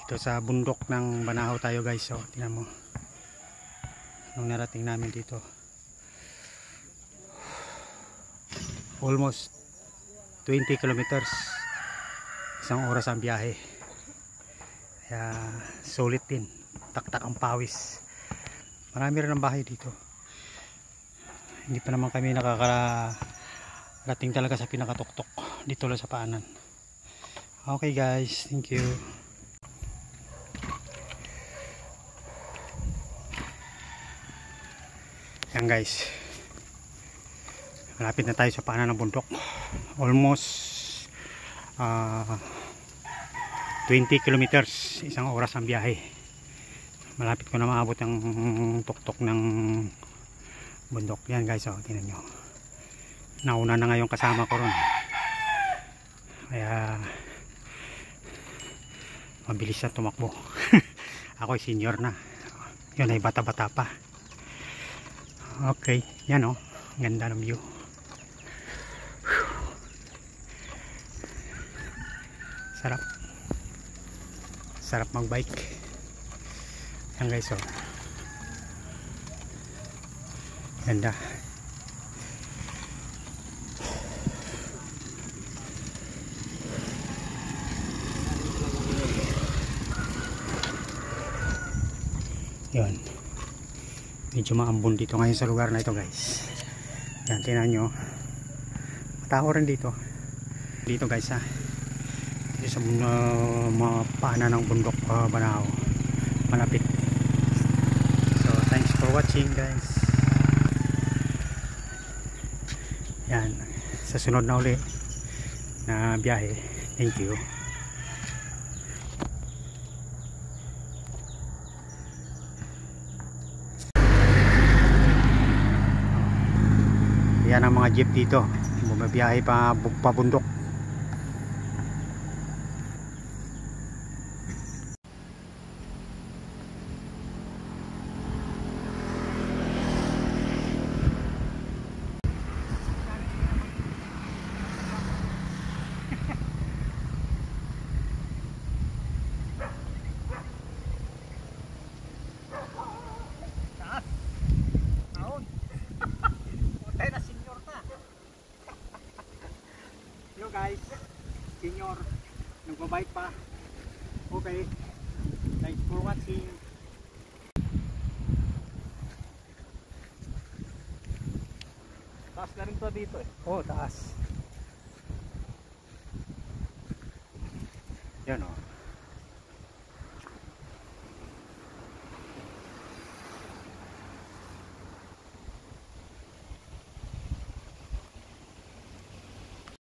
Dito sa bundok ng Banahaw tayo guys. So, tingnan mo. Nung narating namin dito. Almost 20 kilometers. Isang oras ang biyahe. Kaya sulit din. Taktak ang pawis. Marami rin ang bahay dito. Hindi pa naman kami nakakarating talaga sa pinakatuktok. Dito lang sa paanan. Okay guys, thank you. Yan guys, malapit na tayo sa paanan ng bundok. Almost 20 kilometers, isang oras ang biyahe. Malapit ko na maabot ang tuktok ng bundok. Yan guys, oh, tingnan nyo, nauna na ngayon kasama ko ron, kaya mabilis na tumakbo. Ako ay senior na, yun ay bata bata pa. Okay, yan o, ganda ng view. Sarap, sarap mag bike. Yan guys, o, ganda. Yan, medyo maambon dito ngayon sa lugar na ito guys. Yan, tingnan nyo, matao rin dito guys ha, dito sa paanan ng bundok Banahaw, malapit. So thanks for watching guys. Yan, sa sunod na uli na biyahe. Thank you. Yan ang mga jeep dito, bumabiyahe pa bundok. Guys, senior, nagbabike pa. Okay, thanks for watching. Taas na rin to dito eh. Oh, taas. Yan o.